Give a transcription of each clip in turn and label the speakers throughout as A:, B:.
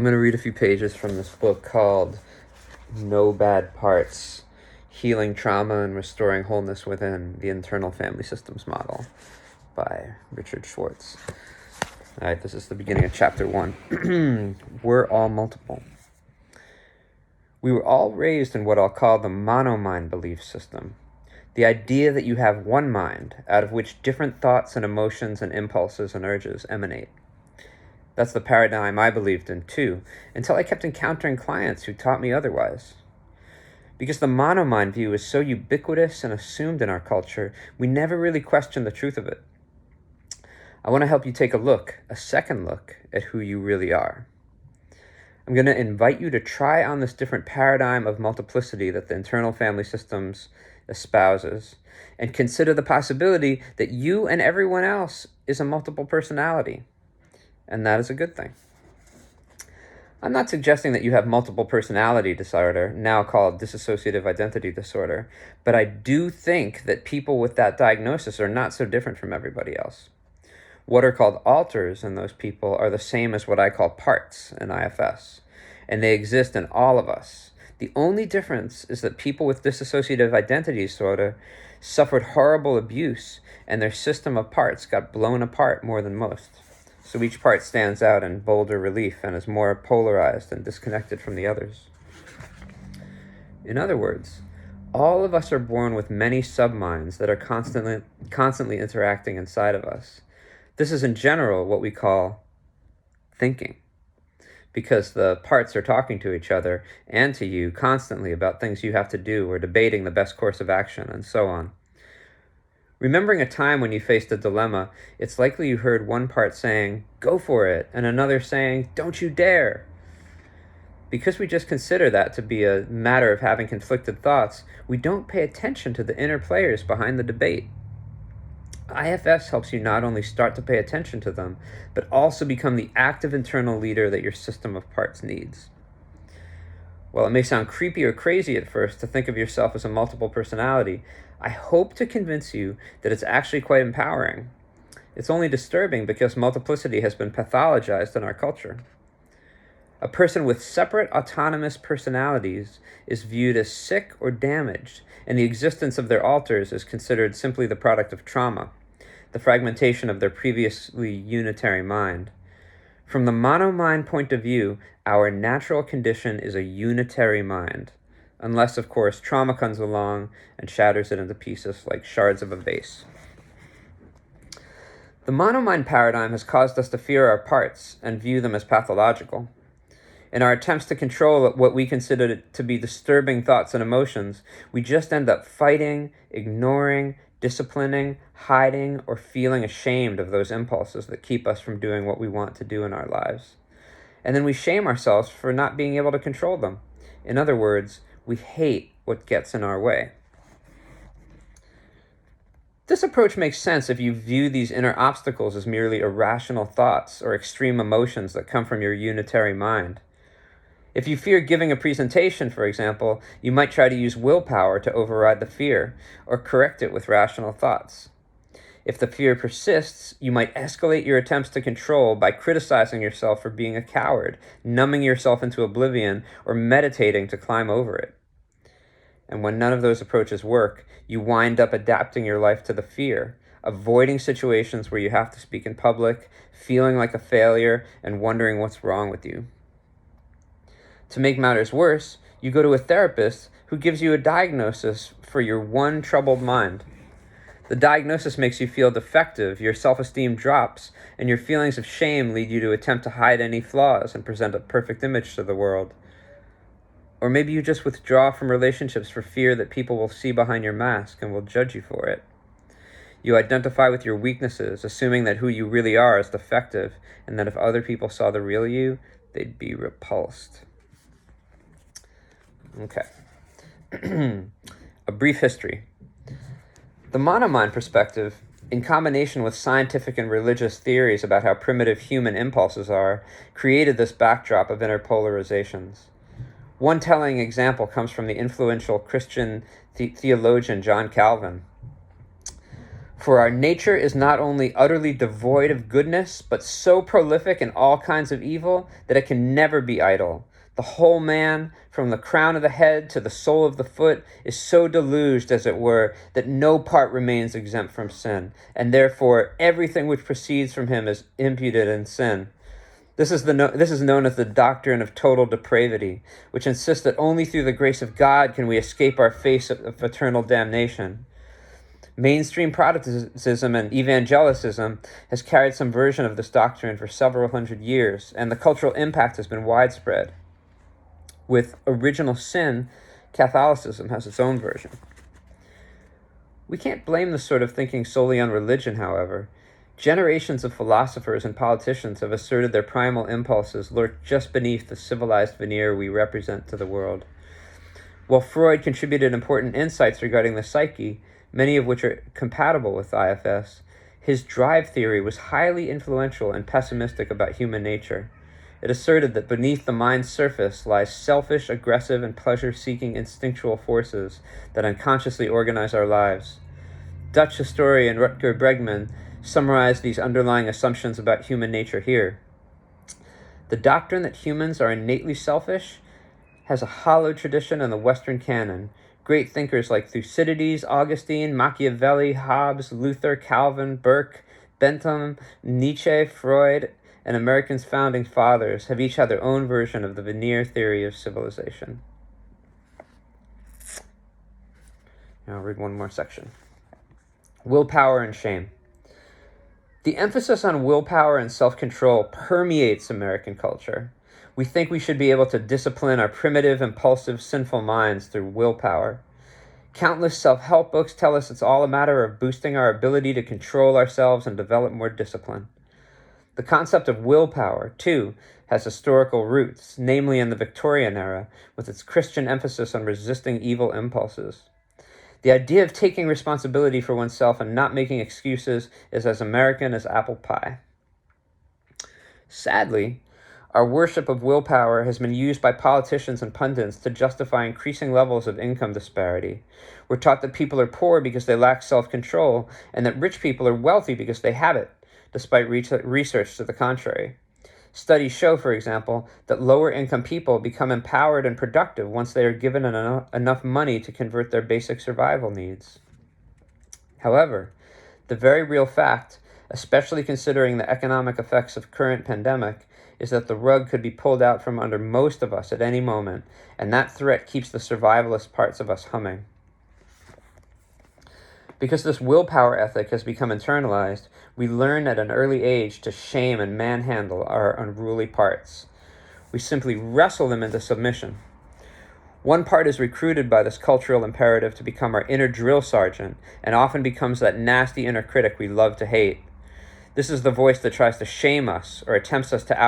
A: I'm going to read a few pages from this book called No Bad Parts: Healing Trauma and Restoring Wholeness Within the Internal Family Systems Model by Richard Schwartz. All right, this is the beginning of chapter 1. We're all multiple. We were all raised in what I'll call the monomind belief system. The idea that you have one mind, out of which different thoughts and emotions and impulses and urges emanate. That's the paradigm I believed in, too, until I kept encountering clients who taught me otherwise. Because the monomind view is so ubiquitous and assumed in our culture, we never really question the truth of it. I want to help you take a second look at who you really are. I'm going to invite you to try on this different paradigm of multiplicity that the internal family systems espouses, and consider the possibility that you and everyone else is a multiple personality. And that is a good thing. I'm not suggesting that you have multiple personality disorder, now called dissociative identity disorder, but I do think that people with that diagnosis are not so different from everybody else. What are called alters in those people are the same as what I call parts in IFS, and they exist in all of us. The only difference is that people with dissociative identity disorder suffered horrible abuse, and their system of parts got blown apart more than most. So each part stands out in bolder relief and is more polarized and disconnected from the others. In other words, all of us are born with many subminds that are constantly interacting inside of us. This is in general what we call thinking, because the parts are talking to each other and to you constantly about things you have to do or debating the best course of action and so on. Remembering a time when you faced a dilemma, it's likely you heard one part saying, "Go for it," and another saying, "Don't you dare." Because we just consider that to be a matter of having conflicted thoughts, we don't pay attention to the inner players behind the debate. IFS helps you not only start to pay attention to them, but also become the active internal leader that your system of parts needs. While it may sound creepy or crazy at first to think of yourself as a multiple personality, I hope to convince you that it's actually quite empowering. It's only disturbing because multiplicity has been pathologized in our culture. A person with separate autonomous personalities is viewed as sick or damaged, and the existence of their alters is considered simply the product of trauma, the fragmentation of their previously unitary mind. From the monomind point of view, our natural condition is a unitary mind, unless, of course, trauma comes along and shatters it into pieces like shards of a vase. The monomind paradigm has caused us to fear our parts and view them as pathological. In our attempts to control what we consider to be disturbing thoughts and emotions, we just end up fighting, ignoring, disciplining, hiding, or feeling ashamed of those impulses that keep us from doing what we want to do in our lives. And then we shame ourselves for not being able to control them. In other words, we hate what gets in our way. This approach makes sense if you view these inner obstacles as merely irrational thoughts or extreme emotions that come from your unitary mind. If you fear giving a presentation, for example, you might try to use willpower to override the fear or correct it with rational thoughts. If the fear persists, you might escalate your attempts to control by criticizing yourself for being a coward, numbing yourself into oblivion, or meditating to climb over it. And when none of those approaches work, you wind up adapting your life to the fear, avoiding situations where you have to speak in public, feeling like a failure, and wondering what's wrong with you. To make matters worse, you go to a therapist who gives you a diagnosis for your one troubled mind. The diagnosis makes you feel defective, your self-esteem drops, and your feelings of shame lead you to attempt to hide any flaws and present a perfect image to the world. Or maybe you just withdraw from relationships for fear that people will see behind your mask and will judge you for it. You identify with your weaknesses, assuming that who you really are is defective, and that if other people saw the real you, they'd be repulsed. Okay. A brief history. The monomind perspective, in combination with scientific and religious theories about how primitive human impulses are, created this backdrop of inner polarizations. One telling example comes from the influential Christian theologian John Calvin. For our nature is not only utterly devoid of goodness, but so prolific in all kinds of evil that it can never be idle. The whole man, from the crown of the head to the sole of the foot, is so deluged, as it were, that no part remains exempt from sin, and therefore everything which proceeds from him is imputed in sin. This is known as the doctrine of total depravity, which insists that only through the grace of God can we escape our fate of eternal damnation. Mainstream Protestantism and evangelicism has carried some version of this doctrine for several hundred years, and the cultural impact has been widespread. With original sin, Catholicism has its own version. We can't blame this sort of thinking solely on religion, however. Generations of philosophers and politicians have asserted their primal impulses lurk just beneath the civilized veneer we represent to the world. While Freud contributed important insights regarding the psyche, many of which are compatible with IFS, his drive theory was highly influential and pessimistic about human nature. It asserted that beneath the mind's surface lies selfish, aggressive, and pleasure-seeking instinctual forces that unconsciously organize our lives. Dutch historian Rutger Bregman summarized these underlying assumptions about human nature here. The doctrine that humans are innately selfish has a hollow tradition in the Western canon. Great thinkers like Thucydides, Augustine, Machiavelli, Hobbes, Luther, Calvin, Burke, Bentham, Nietzsche, Freud, and America's founding fathers have each had their own version of the veneer theory of civilization. Now I'll read one more section. Willpower and shame. The emphasis on willpower and self-control permeates American culture. We think we should be able to discipline our primitive, impulsive, sinful minds through willpower. Countless self-help books tell us it's all a matter of boosting our ability to control ourselves and develop more discipline. The concept of willpower, too, has historical roots, namely in the Victorian era, with its Christian emphasis on resisting evil impulses. The idea of taking responsibility for oneself and not making excuses is as American as apple pie. Sadly, our worship of willpower has been used by politicians and pundits to justify increasing levels of income disparity. We're taught that people are poor because they lack self-control, and that rich people are wealthy because they have it, despite research to the contrary. Studies show, for example, that lower-income people become empowered and productive once they are given enough money to convert their basic survival needs. However, the very real fact, especially considering the economic effects of current pandemic, is that the rug could be pulled out from under most of us at any moment, and that threat keeps the survivalist parts of us humming. Because this willpower ethic has become internalized, we learn at an early age to shame and manhandle our unruly parts. We simply wrestle them into submission. One part is recruited by this cultural imperative to become our inner drill sergeant, and often becomes that nasty inner critic we love to hate. This is the voice that tries to shame us or attempts to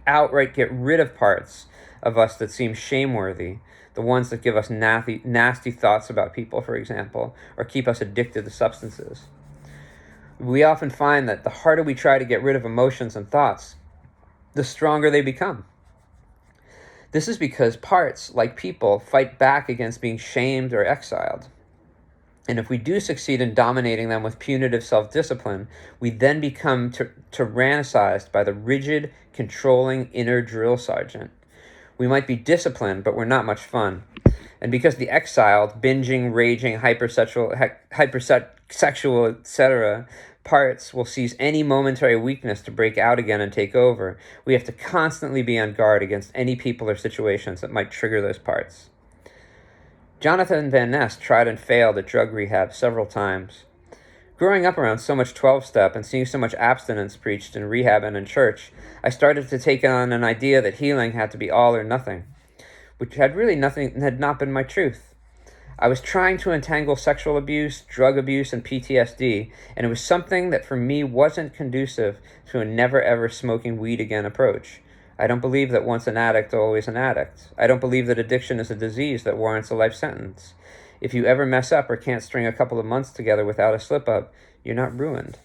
A: outright get rid of parts of us that seem shameworthy, the ones that give us nasty thoughts about people, for example, or keep us addicted to substances. We often find that the harder we try to get rid of emotions and thoughts, the stronger they become. This is because parts, like people, fight back against being shamed or exiled. And if we do succeed in dominating them with punitive self-discipline, we then become tyrannicized by the rigid, controlling inner drill sergeant. We might be disciplined, but we're not much fun. And because the exiled, binging, raging, hypersexual, etc., parts will seize any momentary weakness to break out again and take over, we have to constantly be on guard against any people or situations that might trigger those parts. Jonathan Van Ness tried and failed at drug rehab several times. Growing up around so much 12-step and seeing so much abstinence preached in rehab and in church, I started to take on an idea that healing had to be all or nothing, which had not been my truth. I was trying to untangle sexual abuse, drug abuse, and PTSD, and it was something that for me wasn't conducive to a never-ever smoking weed again approach. I don't believe that once an addict, always an addict. I don't believe that addiction is a disease that warrants a life sentence. If you ever mess up or can't string a couple of months together without a slip-up, you're not ruined.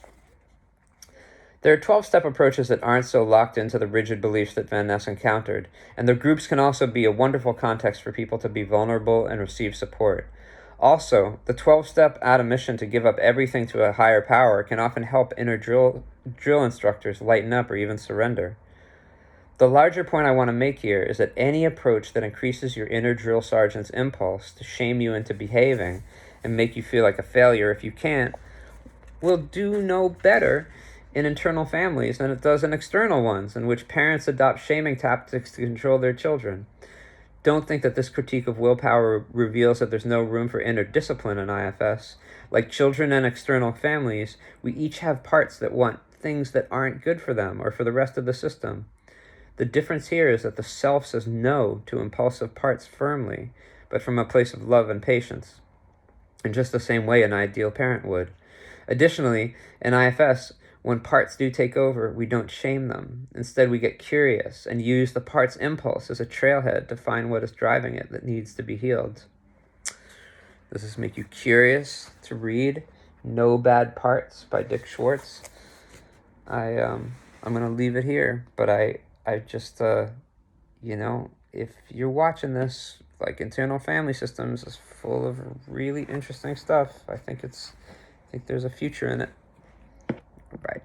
A: There are 12-step approaches that aren't so locked into the rigid beliefs that Van Ness encountered, and their groups can also be a wonderful context for people to be vulnerable and receive support. Also, the 12-step mission to give up everything to a higher power can often help inner drill instructors lighten up or even surrender. The larger point I want to make here is that any approach that increases your inner drill sergeant's impulse to shame you into behaving and make you feel like a failure if you can't will do no better in internal families than it does in external ones, in which parents adopt shaming tactics to control their children. Don't think that this critique of willpower reveals that there's no room for inner discipline in IFS. Like children and external families, we each have parts that want things that aren't good for them or for the rest of the system. The difference here is that the self says no to impulsive parts firmly, but from a place of love and patience, in just the same way an ideal parent would. Additionally, in IFS, when parts do take over, we don't shame them. Instead, we get curious and use the part's impulse as a trailhead to find what is driving it that needs to be healed. Does this make you curious to read No Bad Parts by Dick Schwartz? I'm going to leave it here, but I just, if you're watching this, like, internal family systems is full of really interesting stuff. I think there's a future in it. Right.